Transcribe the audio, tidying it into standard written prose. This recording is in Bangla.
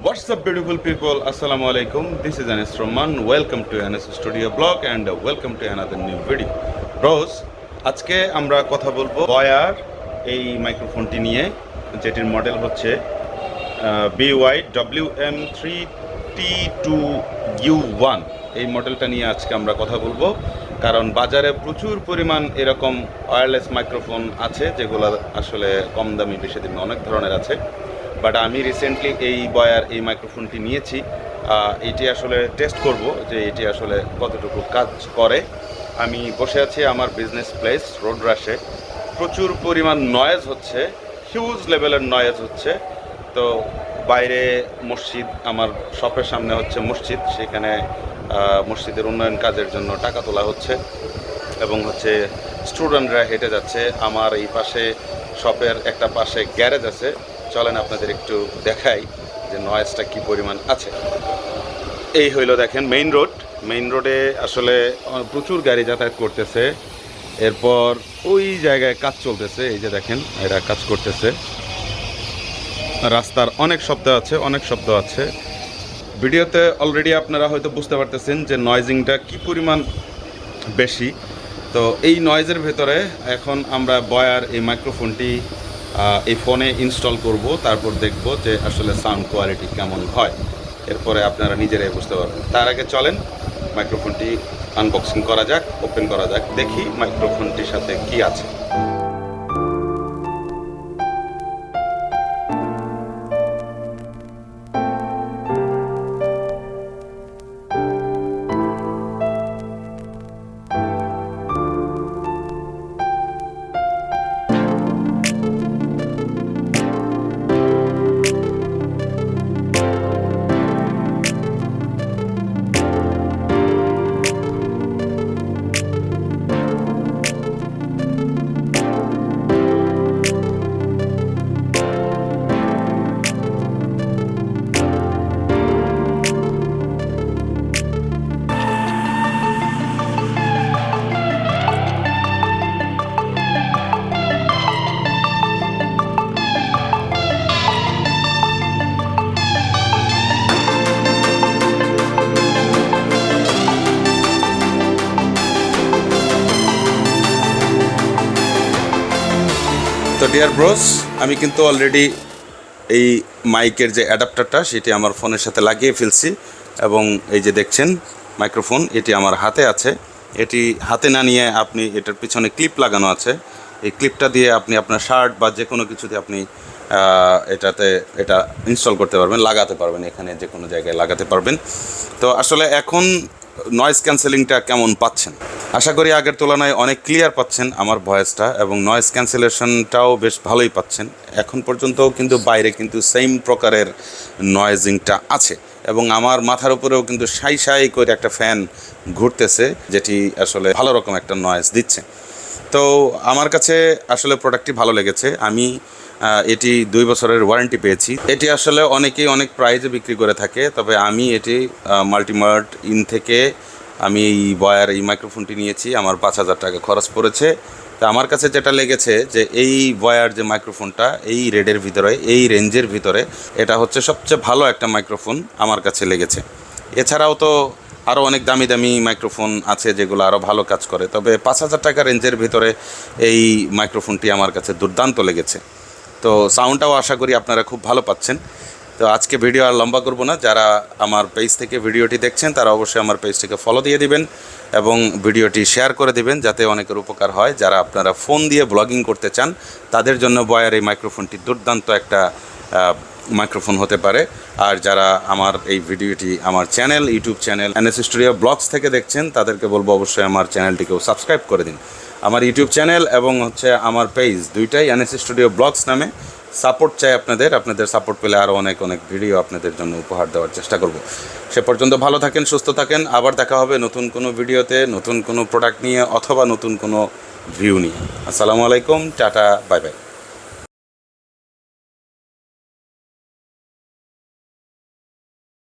What's up, beautiful people? Assalamu alaikum. This is Ns Romman. Welcome to Ns Studio Blog and welcome to another new video. Bros, আজকে আমরা কথা বলবো বয়ার এই মাইক্রোফোনটি নিয়ে, যেটির মডেল হচ্ছে BY WM3T2U1। এই মডেলটা নিয়ে আজকে আমরা কথা বলবো, কারণ বাজারে প্রচুর পরিমাণ এরকম ওয়্যারলেস মাইক্রোফোন আছে যেগুলো আসলে কম দামি বেশি দামি অনেক ধরনের আছে। বাট আমি রিসেন্টলি এই বয়ার এই মাইক্রোফোনটি নিয়েছি। এটি আসলে টেস্ট করব যে এটি আসলে কতটুকু কাজ করে। আমি বসে আছি আমার বিজনেস প্লেস রোড রাশে। প্রচুর পরিমাণ নয়েজ হচ্ছে, হিউজ লেভেলের নয়েজ হচ্ছে। তো বাইরে মসজিদ, আমার শপের সামনে হচ্ছে মসজিদ, সেখানে মসজিদের উন্নয়ন কাজের জন্য টাকা তোলা হচ্ছে এবং হচ্ছে স্টুডেন্টরা হেঁটে যাচ্ছে। আমার এই পাশে শপের একটা পাশে গ্যারেজ আছে, চলেন আপনাদের একটু দেখাই যে নয়েজটা কি পরিমাণ আছে। এই হইল দেখেন মেইন রোডে আসলে প্রচুর গাড়ি যাতায়াত করতেছে। এরপর ওই জায়গায় কাজ চলতেছে, এই যে দেখেন এরা কাজ করতেছে। রাস্তার অনেক শব্দ আছে। ভিডিওতে অলরেডি আপনারা হয়তো বুঝতে পারতেছেন যে নয়েজিংটা কি পরিমাণ বেশি। তো এই নয়েজের ভেতরে এখন আমরা বয়ার এই মাইক্রোফোনটি এই ফোনে ইনস্টল করব, তারপর দেখব যে আসলে সাউন্ড কোয়ালিটি কেমন হয়। এরপরে আপনারা নিজেরাই বুঝতে পারবেন। তার আগে চলেন মাইক্রোফোনটি আনবক্সিং করা যাক, ওপেন করা যাক, দেখি মাইক্রোফোনটির সাথে কি আছে। তো ডিয়ার ব্রোস, আমি কিন্তু অলরেডি এই মাইকের যে অ্যাডাপ্টারটা সেটি আমার ফোনের সাথে লাগিয়ে ফেলছি এবং এই যে দেখছেন মাইক্রোফোন, এটি আমার হাতে আছে। এটি হাতে না নিয়ে আপনি এটার পিছনে ক্লিপ লাগানো আছে, এই ক্লিপটা দিয়ে আপনি আপনার শার্ট বা যে কোনো কিছুতে আপনি এটা ইনস্টল করতে পারবেন, লাগাতে পারবেন, এখানে যে কোনো জায়গায় লাগাতে পারবেন। তো আসলে এখন নয়েজ ক্যান্সেলিংটা কেমন পাচ্ছেন? আশা করি আগের তুলনায় অনেক ক্লিয়ার পাচ্ছেন আমার ভয়েসটা, এবং নয়েজ ক্যান্সেলেশনটাও বেশ ভালোই পাচ্ছেন। এখন পর্যন্তও কিন্তু বাইরে কিন্তু সেম প্রকারের নয়েজিংটা আছে, এবং আমার মাথার উপরেও কিন্তু সাই করে একটা ফ্যান ঘুরতেছে, যেটি আসলে ভালো রকম একটা নয়েজ দিচ্ছে। তো আমার কাছে আসলে প্রোডাক্টটি ভালো লেগেছে। আমি এটি 2 বছরের ওয়ারেন্টি পেয়েছি। এটি আসলে অনেকেই অনেক প্রাইজে বিক্রি করে থাকে, তবে আমি এটি মাল্টিমার্ট ইন থেকে আমি এই বয়ার এই মাইক্রোফোনটি নিয়েছি। আমার 5,000 টাকা খরচ পড়েছে। তো আমার কাছে যেটা লেগেছে যে এই বয়ার যে মাইক্রোফোনটা এই রেডের ভিতরে, এই রেঞ্জের ভিতরে এটা হচ্ছে সবচেয়ে ভালো একটা মাইক্রোফোন আমার কাছে লেগেছে। এছাড়াও তো আরও অনেক দামি দামি মাইক্রোফোন আছে যেগুলো আরও ভালো কাজ করে, তবে 5,000 টাকা রেঞ্জের ভিতরে এই মাইক্রোফোনটি আমার কাছে দুর্দান্ত লেগেছে। তো সাউন্ডটাও আশা করি আপনারা খুব ভালো পাচ্ছেন। তো আজকে ভিডিও আর লম্বা করব না। যারা আমার পেজ থেকে ভিডিওটি দেখছেন তারা অবশ্যই আমার পেজটিকে ফলো দিয়ে দিবেন এবং ভিডিওটি শেয়ার করে দিবেন, যাতে অনেকের উপকার হয়। যারা আপনারা ফোন দিয়ে ব্লগিং করতে চান তাদের জন্য বয়ার এই মাইক্রোফোনটি দুর্দান্ত একটা মাইক্রোফোন হতে পারে। আর যারা আমার এই ভিডিওটি আমার YouTube channel NS studio blogs থেকে দেখছেন তাদেরকে বলবো অবশ্যই আমার চ্যানেলটিকেও সাবস্ক্রাইব করে দিন। আমার ইউটিউব চ্যানেল এবং হচ্ছে আমার পেজ দুইটাই এনএস স্টুডিও ব্লগস নামে। সাপোর্ট চাই আপনাদের সাপোর্ট পেলে আরও অনেক ভিডিও আপনাদের জন্য উপহার দেওয়ার চেষ্টা করব। সে পর্যন্ত ভালো থাকেন, সুস্থ থাকেন। আবার দেখা হবে নতুন কোনো ভিডিওতে, নতুন কোনো প্রোডাক্ট নিয়ে অথবা নতুন কোনো ভিউ নিয়ে। আসসালামু আলাইকুম, টাটা, বাই বাই।